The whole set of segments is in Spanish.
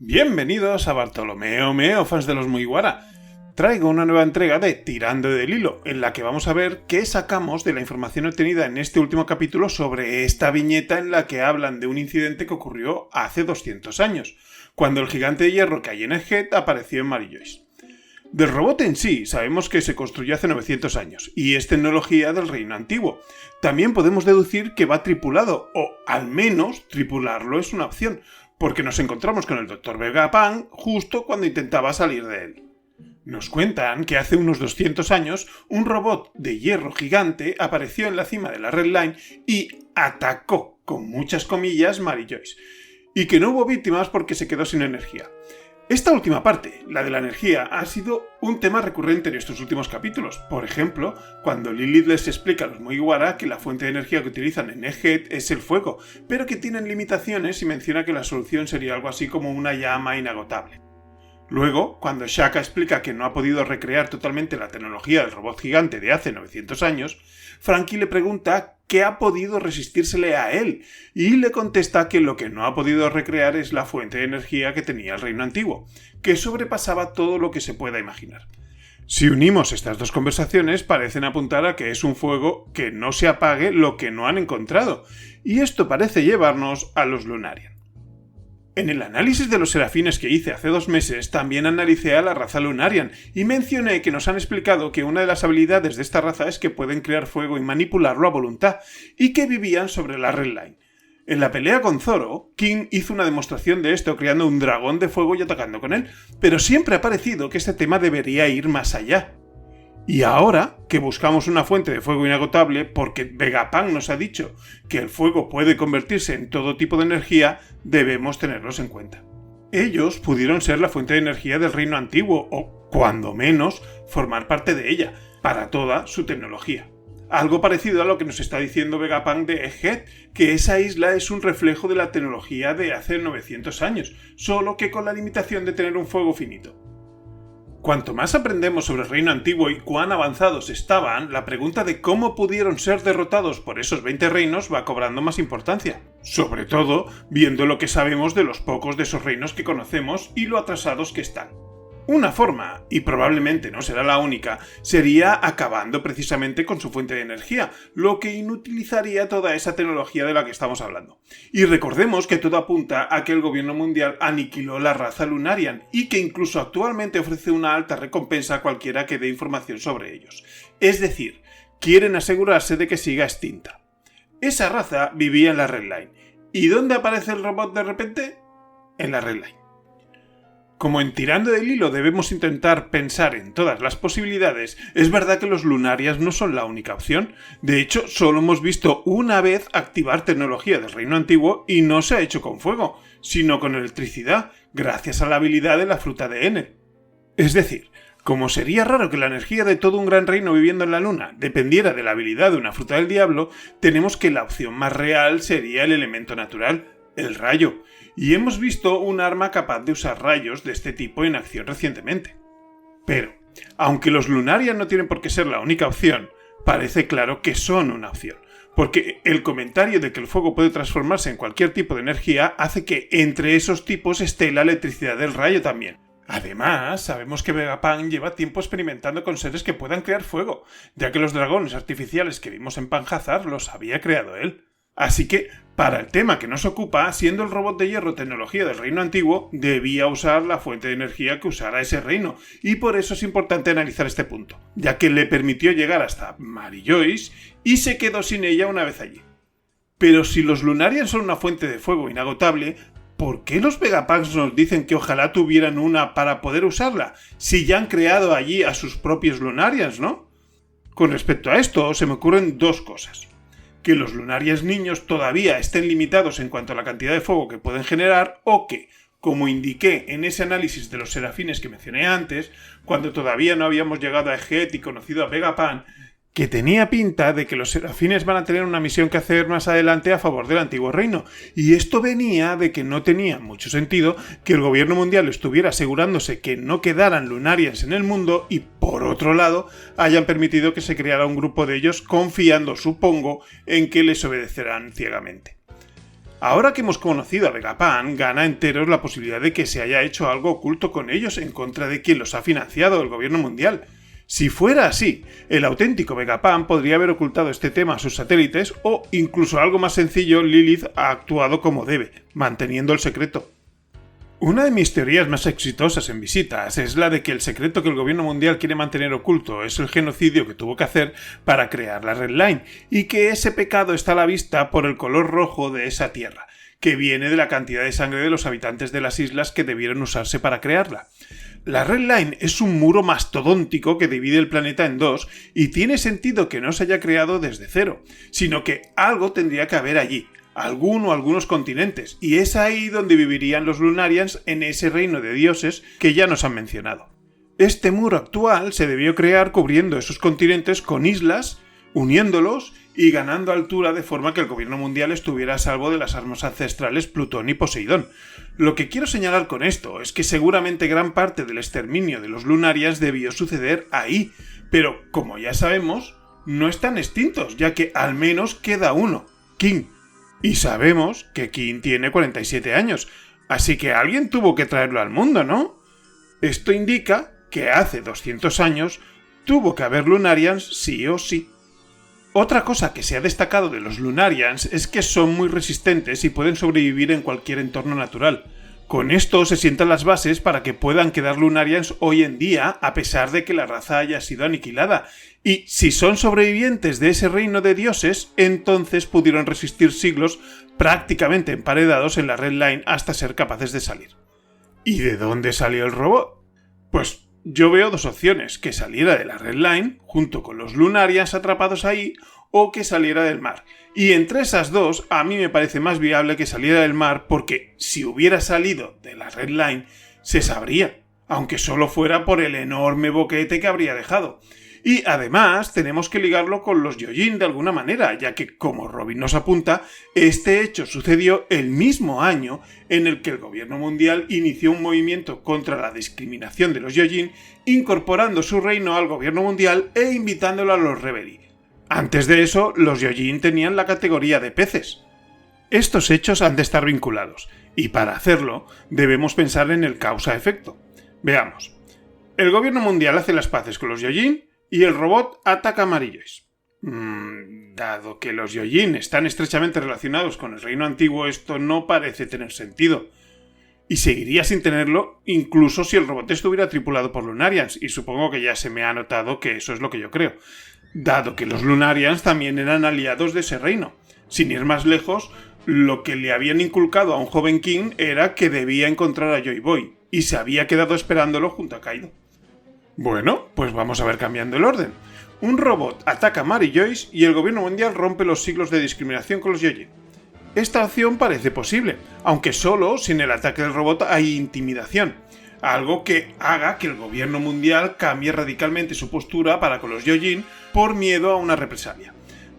Bienvenidos a Bartolomeo Meo, fans de los Mugiwara. Traigo una nueva entrega de Tirando del Hilo, en la que vamos a ver qué sacamos de la información obtenida en este último capítulo sobre esta viñeta en la que hablan de un incidente que ocurrió hace 200 años, cuando el gigante de hierro que hay en Egghead apareció en Mary Joyce. Del robot en sí, sabemos que se construyó hace 900 años, y es tecnología del Reino Antiguo. También podemos deducir que va tripulado, o al menos tripularlo es una opción, porque nos encontramos con el Dr. Vegapunk justo cuando intentaba salir de él. Nos cuentan que hace unos 200 años un robot de hierro gigante apareció en la cima de la Red Line y atacó, con muchas comillas, Mary Joyce, y que no hubo víctimas porque se quedó sin energía. Esta última parte, la de la energía, ha sido un tema recurrente en estos últimos capítulos. Por ejemplo, cuando Lilith les explica a los Mugiwara que la fuente de energía que utilizan en Egghead es el fuego, pero que tienen limitaciones y menciona que la solución sería algo así como una llama inagotable. Luego, cuando Shaka explica que no ha podido recrear totalmente la tecnología del robot gigante de hace 900 años, Franky le pregunta qué ha podido resistírsele a él, y le contesta que lo que no ha podido recrear es la fuente de energía que tenía el Reino Antiguo, que sobrepasaba todo lo que se pueda imaginar. Si unimos estas dos conversaciones, parecen apuntar a que es un fuego que no se apague lo que no han encontrado, y esto parece llevarnos a los Lunarian. En el análisis de los serafines que hice hace 2 meses, también analicé a la raza Lunarian y mencioné que nos han explicado que una de las habilidades de esta raza es que pueden crear fuego y manipularlo a voluntad, y que vivían sobre la Red Line. En la pelea con Zoro, King hizo una demostración de esto creando un dragón de fuego y atacando con él, pero siempre ha parecido que este tema debería ir más allá. Y ahora que buscamos una fuente de fuego inagotable, porque Vegapunk nos ha dicho que el fuego puede convertirse en todo tipo de energía, debemos tenerlos en cuenta. Ellos pudieron ser la fuente de energía del Reino Antiguo, o, cuando menos, formar parte de ella, para toda su tecnología. Algo parecido a lo que nos está diciendo Vegapunk de Egghead, que esa isla es un reflejo de la tecnología de hace 900 años, solo que con la limitación de tener un fuego finito. Cuanto más aprendemos sobre el Reino Antiguo y cuán avanzados estaban, la pregunta de cómo pudieron ser derrotados por esos 20 reinos va cobrando más importancia. Sobre todo, viendo lo que sabemos de los pocos de esos reinos que conocemos y lo atrasados que están. Una forma, y probablemente no será la única, sería acabando precisamente con su fuente de energía, lo que inutilizaría toda esa tecnología de la que estamos hablando. Y recordemos que todo apunta a que el gobierno mundial aniquiló la raza Lunarian y que incluso actualmente ofrece una alta recompensa a cualquiera que dé información sobre ellos. Es decir, quieren asegurarse de que siga extinta. Esa raza vivía en la Red Line. ¿Y dónde aparece el robot de repente? En la Red Line. Como en Tirando del Hilo debemos intentar pensar en todas las posibilidades, es verdad que los Lunarians no son la única opción. De hecho, solo hemos visto una vez activar tecnología del Reino Antiguo y no se ha hecho con fuego, sino con electricidad, gracias a la habilidad de la fruta de Enel. Es decir, como sería raro que la energía de todo un gran reino viviendo en la Luna dependiera de la habilidad de una fruta del diablo, tenemos que la opción más real sería el elemento natural, el rayo. Y hemos visto un arma capaz de usar rayos de este tipo en acción recientemente. Pero, aunque los Lunarian no tienen por qué ser la única opción, parece claro que son una opción, porque el comentario de que el fuego puede transformarse en cualquier tipo de energía hace que entre esos tipos esté la electricidad del rayo también. Además, sabemos que Vegapunk lleva tiempo experimentando con seres que puedan crear fuego, ya que los dragones artificiales que vimos en Panhazar los había creado él. Así que, para el tema que nos ocupa, siendo el robot de hierro tecnología del Reino Antiguo, debía usar la fuente de energía que usara ese reino, y por eso es importante analizar este punto, ya que le permitió llegar hasta Mary Joyce y se quedó sin ella una vez allí. Pero si los Lunarians son una fuente de fuego inagotable, ¿por qué los Vegapunks nos dicen que ojalá tuvieran una para poder usarla, si ya han creado allí a sus propios Lunarians, no? Con respecto a esto, se me ocurren 2 cosas. Que los Lunarians niños todavía estén limitados en cuanto a la cantidad de fuego que pueden generar, o que, como indiqué en ese análisis de los serafines que mencioné antes, cuando todavía no habíamos llegado a Egghead y conocido a Vegapunk, que tenía pinta de que los serafines van a tener una misión que hacer más adelante a favor del antiguo reino, y esto venía de que no tenía mucho sentido que el gobierno mundial estuviera asegurándose que no quedaran Lunarians en el mundo y, por otro lado, hayan permitido que se creara un grupo de ellos confiando, supongo, en que les obedecerán ciegamente. Ahora que hemos conocido a Vegapunk, gana enteros la posibilidad de que se haya hecho algo oculto con ellos en contra de quien los ha financiado, el gobierno mundial. Si fuera así, el auténtico Vegapunk podría haber ocultado este tema a sus satélites o, incluso algo más sencillo, Lilith ha actuado como debe, manteniendo el secreto. Una de mis teorías más exitosas en visitas es la de que el secreto que el gobierno mundial quiere mantener oculto es el genocidio que tuvo que hacer para crear la Red Line, y que ese pecado está a la vista por el color rojo de esa tierra, que viene de la cantidad de sangre de los habitantes de las islas que debieron usarse para crearla. La Red Line es un muro mastodóntico que divide el planeta en dos y tiene sentido que no se haya creado desde cero, sino que algo tendría que haber allí, algún o algunos continentes, y es ahí donde vivirían los Lunarians en ese reino de dioses que ya nos han mencionado. Este muro actual se debió crear cubriendo esos continentes con islas, uniéndolos y ganando altura de forma que el gobierno mundial estuviera a salvo de las armas ancestrales Plutón y Poseidón. Lo que quiero señalar con esto es que seguramente gran parte del exterminio de los Lunarians debió suceder ahí, pero como ya sabemos, no están extintos, ya que al menos queda uno, King. Y sabemos que King tiene 47 años, así que alguien tuvo que traerlo al mundo, ¿no? Esto indica que hace 200 años tuvo que haber Lunarians sí o sí. Otra cosa que se ha destacado de los Lunarians es que son muy resistentes y pueden sobrevivir en cualquier entorno natural. Con esto se sientan las bases para que puedan quedar Lunarians hoy en día a pesar de que la raza haya sido aniquilada. Y si son sobrevivientes de ese reino de dioses, entonces pudieron resistir siglos prácticamente emparedados en la Red Line hasta ser capaces de salir. ¿Y de dónde salió el robot? Pues yo veo dos opciones, que saliera de la Red Line, junto con los Lunarians atrapados ahí, o que saliera del mar. Y entre esas dos, a mí me parece más viable que saliera del mar, porque si hubiera salido de la Red Line, se sabría, aunque solo fuera por el enorme boquete que habría dejado. Y además tenemos que ligarlo con los Gyojin de alguna manera, ya que, como Robin nos apunta, este hecho sucedió el mismo año en el que el gobierno mundial inició un movimiento contra la discriminación de los Gyojin, incorporando su reino al gobierno mundial e invitándolo a los Reverie. Antes de eso, los Gyojin tenían la categoría de peces. Estos hechos han de estar vinculados, y para hacerlo debemos pensar en el causa-efecto. Veamos. El gobierno mundial hace las paces con los Gyojin y el robot ataca a Mary Joyce. Dado que los Gyojin están estrechamente relacionados con el reino antiguo, esto no parece tener sentido. Y seguiría sin tenerlo incluso si el robot estuviera tripulado por Lunarians, y supongo que ya se me ha notado que eso es lo que yo creo. Dado que los Lunarians también eran aliados de ese reino. Sin ir más lejos, lo que le habían inculcado a un joven King era que debía encontrar a Joy Boy, y se había quedado esperándolo junto a Kaido. Bueno, pues vamos a ver cambiando el orden. Un robot ataca a Mary Joyce y el gobierno mundial rompe los siglos de discriminación con los Gyojin. Esta opción parece posible, aunque solo sin el ataque del robot hay intimidación, algo que haga que el gobierno mundial cambie radicalmente su postura para con los Gyojin por miedo a una represalia.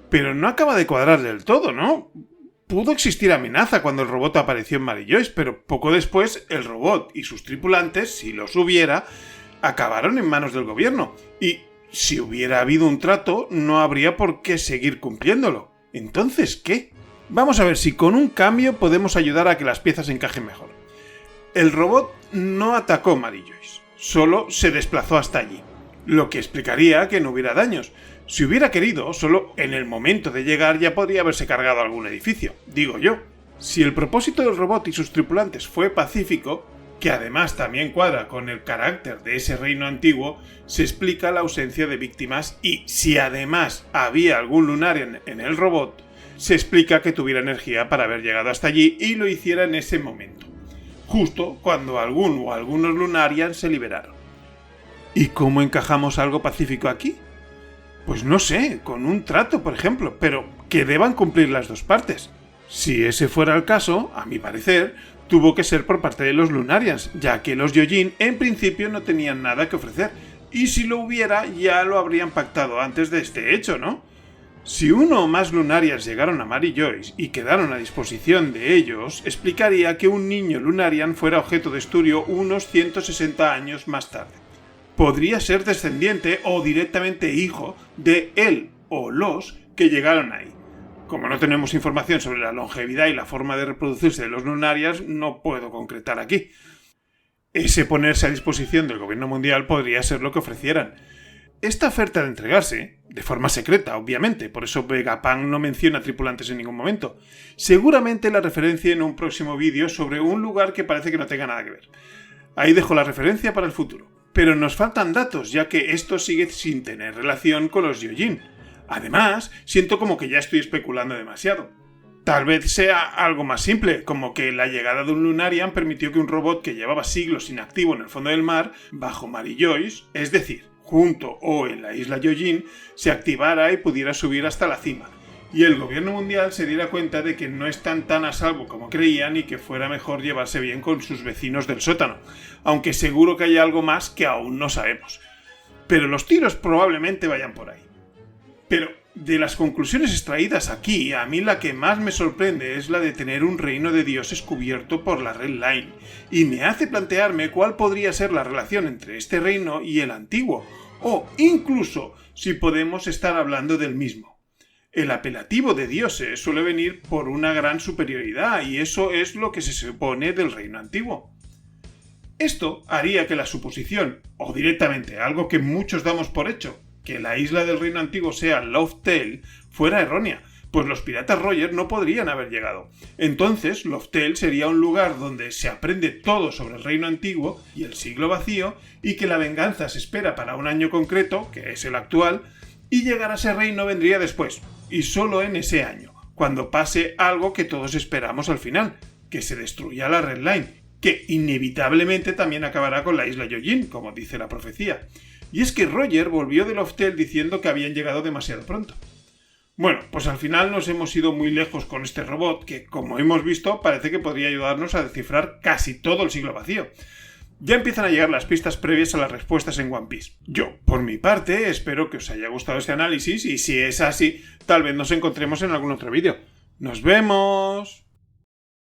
Pero no acaba de cuadrar del todo, ¿no? Pudo existir amenaza cuando el robot apareció en Mary Joyce, pero poco después el robot y sus tripulantes, si los hubiera, acabaron en manos del gobierno, y si hubiera habido un trato, no habría por qué seguir cumpliéndolo. Entonces, ¿qué? Vamos a ver si con un cambio podemos ayudar a que las piezas encajen mejor. El robot no atacó Mary Joyce, solo se desplazó hasta allí, lo que explicaría que no hubiera daños. Si hubiera querido, solo en el momento de llegar ya podría haberse cargado algún edificio, digo yo. Si el propósito del robot y sus tripulantes fue pacífico, que además también cuadra con el carácter de ese reino antiguo, se explica la ausencia de víctimas, y si además había algún Lunarian en el robot, se explica que tuviera energía para haber llegado hasta allí y lo hiciera en ese momento, justo cuando algún o algunos Lunarians se liberaron. ¿Y cómo encajamos algo pacífico aquí? Pues no sé, con un trato, por ejemplo, pero que deban cumplir las dos partes. Si ese fuera el caso, a mi parecer, tuvo que ser por parte de los Lunarians, ya que los Gyojin en principio no tenían nada que ofrecer, y si lo hubiera ya lo habrían pactado antes de este hecho, ¿no? Si uno o más Lunarians llegaron a Mary Joyce y quedaron a disposición de ellos, explicaría que un niño Lunarian fuera objeto de estudio unos 160 años más tarde. Podría ser descendiente o directamente hijo de él o los que llegaron ahí. Como no tenemos información sobre la longevidad y la forma de reproducirse de los Lunarians, no puedo concretar aquí. Ese ponerse a disposición del gobierno mundial podría ser lo que ofrecieran. Esta oferta de entregarse, de forma secreta, obviamente, por eso Vegapunk no menciona tripulantes en ningún momento, seguramente la referencia en un próximo vídeo sobre un lugar que parece que no tenga nada que ver. Ahí dejo la referencia para el futuro. Pero nos faltan datos, ya que esto sigue sin tener relación con los Gyojin. Además, siento como que ya estoy especulando demasiado. Tal vez sea algo más simple, como que la llegada de un Lunarian permitió que un robot que llevaba siglos inactivo en el fondo del mar, bajo Mary Joyce, es decir, junto o en la isla Gyojin, se activara y pudiera subir hasta la cima, y el gobierno mundial se diera cuenta de que no están tan a salvo como creían y que fuera mejor llevarse bien con sus vecinos del sótano, aunque seguro que hay algo más que aún no sabemos. Pero los tiros probablemente vayan por ahí. Pero de las conclusiones extraídas aquí, a mí la que más me sorprende es la de tener un reino de dioses cubierto por la Red Line, y me hace plantearme cuál podría ser la relación entre este reino y el antiguo, o incluso si podemos estar hablando del mismo. El apelativo de dioses suele venir por una gran superioridad, y eso es lo que se supone del reino antiguo. Esto haría que la suposición, o directamente algo que muchos damos por hecho, que la isla del reino antiguo sea Loftel, fuera errónea, pues los piratas Roger no podrían haber llegado. Entonces, Loftel sería un lugar donde se aprende todo sobre el reino antiguo y el siglo vacío, y que la venganza se espera para un año concreto, que es el actual, y llegar a ese reino vendría después, y solo en ese año, cuando pase algo que todos esperamos al final, que se destruya la Red Line, que inevitablemente también acabará con la isla Gyojin, como dice la profecía. Y es que Roger volvió de Loftel diciendo que habían llegado demasiado pronto. Bueno, pues al final nos hemos ido muy lejos con este robot que, como hemos visto, parece que podría ayudarnos a descifrar casi todo el siglo vacío. Ya empiezan a llegar las pistas previas a las respuestas en One Piece. Yo, por mi parte, espero que os haya gustado este análisis y si es así, tal vez nos encontremos en algún otro vídeo. ¡Nos vemos!